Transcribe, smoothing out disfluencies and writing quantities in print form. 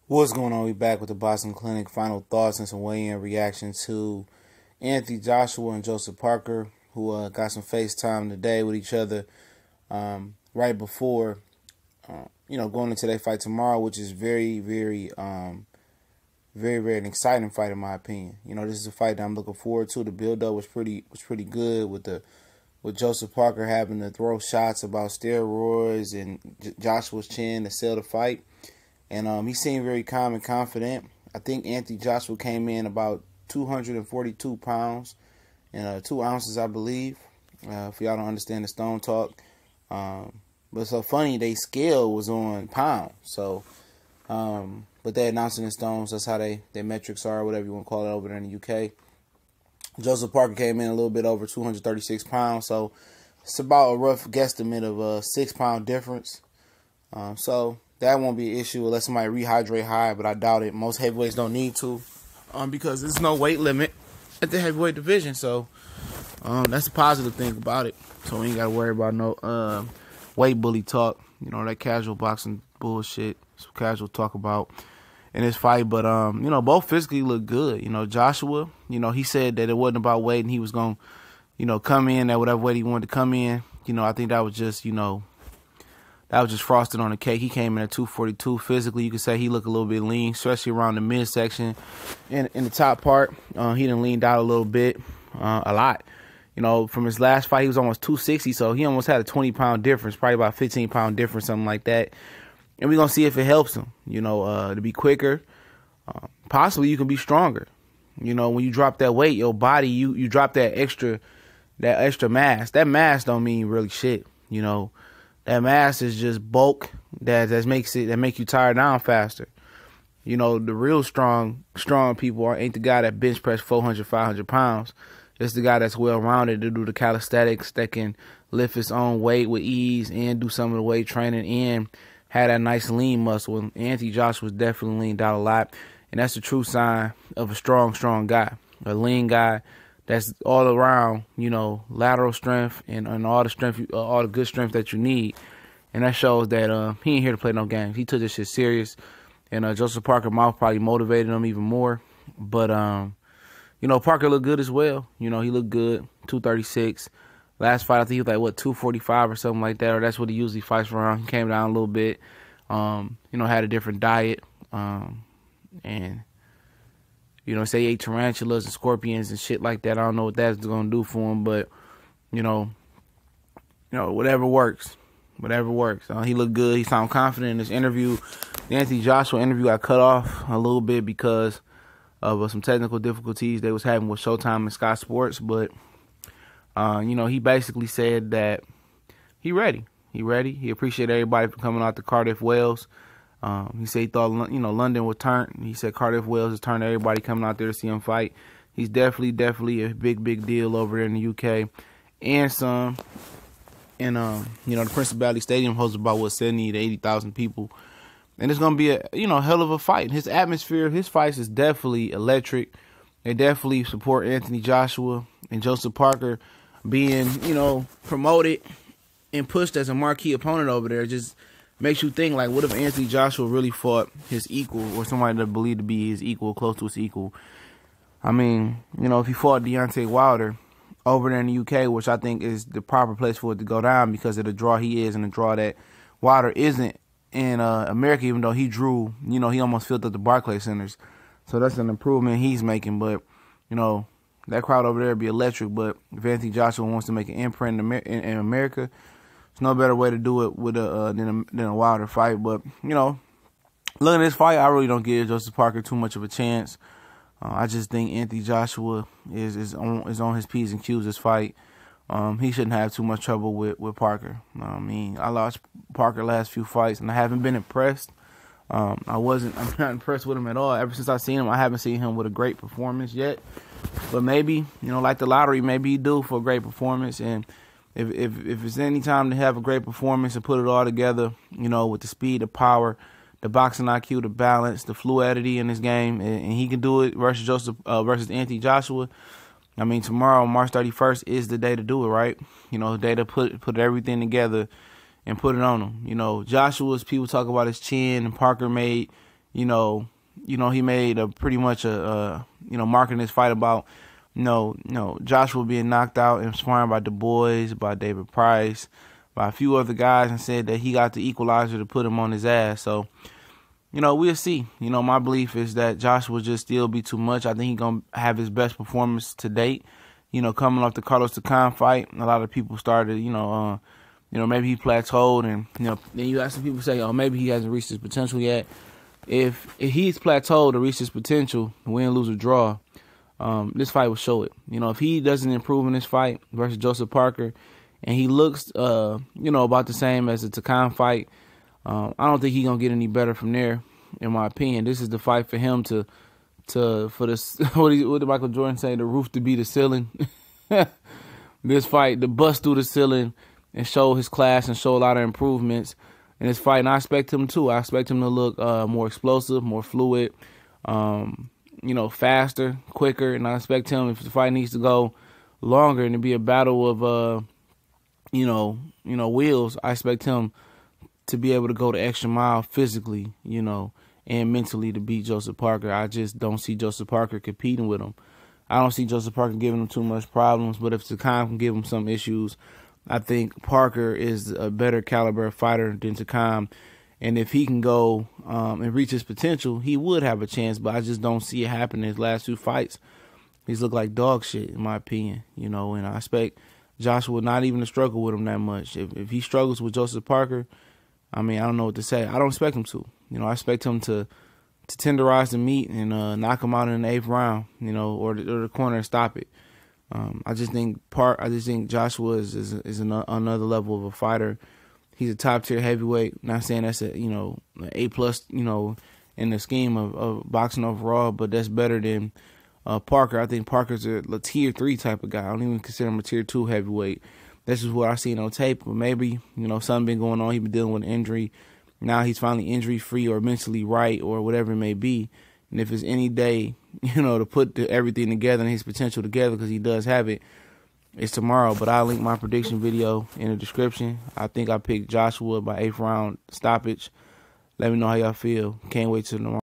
What's going on? We back with the Boston Clinic. Final thoughts and some weigh-in reaction to Anthony Joshua and Joseph Parker, who got some FaceTime today with each other right before, going into their fight tomorrow, which is very, very, very, very an exciting fight in my opinion. This is a fight that I'm looking forward to. The build-up was pretty good with Joseph Parker having to throw shots about steroids and Joshua's chin to sell the fight. And he seemed very calm and confident. I think Anthony Joshua came in about 242 pounds and 2 ounces, I believe. If y'all don't understand the stone talk. But it's so funny, they scale was on pounds. So, but they announced it in stones. That's how their metrics are, whatever you want to call it over there in the UK. Joseph Parker came in a little bit over 236 pounds. So, it's about a rough guesstimate of a 6-pound difference. So that won't be an issue unless somebody rehydrate high, but I doubt it. Most heavyweights don't need to, because there's no weight limit at the heavyweight division. So that's a positive thing about it. So we ain't gotta worry about no weight bully talk. That casual boxing bullshit. Some casual talk about in this fight. But both physically look good. Joshua, he said that it wasn't about weight and he was gonna, come in at whatever weight he wanted to come in. I think that was just, that was just frosted on the cake. He came in at 242. Physically, you could say he looked a little bit lean, especially around the midsection. In the top part, he done leaned out a little bit, a lot. From his last fight, he was almost 260, so he almost had a 20-pound difference, probably about 15-pound difference, something like that. And we're going to see if it helps him, to be quicker. Possibly you can be stronger. When you drop that weight, your body, you drop that extra mass. That mass don't mean really shit, That mass is just bulk that make you tire down faster. The real strong people ain't the guy that bench press 400, 500 pounds. It's the guy that's well rounded to do the calisthenics, that can lift his own weight with ease and do some of the weight training and have that nice lean muscle. And Anthony Joshua was definitely leaned out a lot, and that's the true sign of a strong guy, a lean guy. That's all around, lateral strength and all the strength, all the good strength that you need. And that shows that he ain't here to play no games. He took this shit serious. And Joseph Parker mouth probably motivated him even more. But, Parker looked good as well. He looked good, 236. Last fight, I think he was like, 245 or something like that. Or that's what he usually fights around. He came down a little bit, had a different diet. And say he ate tarantulas and scorpions and shit like that. I don't know what that's going to do for him, but, whatever works. Whatever works. He looked good. He sounded confident in this interview. The Anthony Joshua interview got cut off a little bit because of some technical difficulties they was having with Showtime and Sky Sports. But, he basically said that he ready. He ready. He appreciated everybody for coming out to Cardiff, Wales. He said he thought, London would turn. He said Cardiff, Wales has turned everybody coming out there to see him fight. He's definitely a big deal over there in the UK. And some. And, the Principality Stadium hosts about, 70 to 80,000 people. And it's going to be a, hell of a fight. His atmosphere, his fights is definitely electric. They definitely support Anthony Joshua and Joseph Parker being, promoted and pushed as a marquee opponent over there. It just makes you think, like, what if Anthony Joshua really fought his equal or somebody that believed to be his equal, close to his equal? I mean, if he fought Deontay Wilder over there in the UK, which I think is the proper place for it to go down because of the draw he is and the draw that Wilder isn't in America, even though he drew, he almost filled up the Barclays Centers. So that's an improvement he's making. But, that crowd over there would be electric. But if Anthony Joshua wants to make an imprint in America, there's no better way to do it with than a Wilder fight. But, looking at this fight, I really don't give Joseph Parker too much of a chance. I just think Anthony Joshua is on his P's and Q's this fight. He shouldn't have too much trouble with Parker. I lost Parker last few fights, and I haven't been impressed. I'm not impressed with him at all. Ever since I've seen him, I haven't seen him with a great performance yet. But maybe, like the lottery, maybe he do for a great performance. And if it's any time to have a great performance and put it all together, with the speed, the power, the boxing IQ, the balance, the fluidity in this game, and he can do it versus Anthony Joshua. I mean, tomorrow, March 31st, is the day to do it, right? The day to put everything together and put it on him. Joshua's, people talk about his chin, and Parker made, he made a pretty much marketing this fight about, Joshua being knocked out and sparring by Du Bois, by David Price, by a few other guys, and said that he got the equalizer to put him on his ass. So, we'll see. My belief is that Joshua just still be too much. I think he's going to have his best performance to date. Coming off the Carlos Takam fight, a lot of people started, maybe he plateaued, and, then you have some people say, oh, maybe he hasn't reached his potential yet. If he's plateaued or reached his potential, win, lose, or draw, this fight will show it. If he doesn't improve in this fight versus Joseph Parker, and he looks, about the same as the Takam fight, I don't think he's going to get any better from there, in my opinion. This is the fight for him for this, what did Michael Jordan say, the roof to be the ceiling? This fight, to bust through the ceiling and show his class and show a lot of improvements in this fight. And I expect him to. I expect him to look more explosive, more fluid, faster, quicker. And I expect him, if the fight needs to go longer and to be a battle of, wheels, I expect him to be able to go the extra mile physically, and mentally to beat Joseph Parker. I just don't see Joseph Parker competing with him. I don't see Joseph Parker giving him too much problems, but if Takam can give him some issues, I think Parker is a better caliber fighter than Takam. And if he can go and reach his potential, he would have a chance, but I just don't see it happen in his last two fights. He's looked like dog shit, in my opinion, and I expect Joshua not even to struggle with him that much. If he struggles with Joseph Parker, I don't know what to say. I don't expect him to. I expect him to tenderize the meat and knock him out in the 8th round, or the corner and stop it. I just think Joshua is another level of a fighter. He's a top tier heavyweight. Not saying that's an A+, in the scheme of boxing overall, but that's better than Parker. I think Parker's a tier 3 type of guy. I don't even consider him a tier 2 heavyweight. This is what I seen on tape, but maybe, something been going on. He's been dealing with an injury. Now he's finally injury-free or mentally right or whatever it may be. And if it's any day, to put everything together and his potential together, because he does have it, it's tomorrow. But I'll link my prediction video in the description. I think I picked Joshua by 8th round stoppage. Let me know how y'all feel. Can't wait till tomorrow.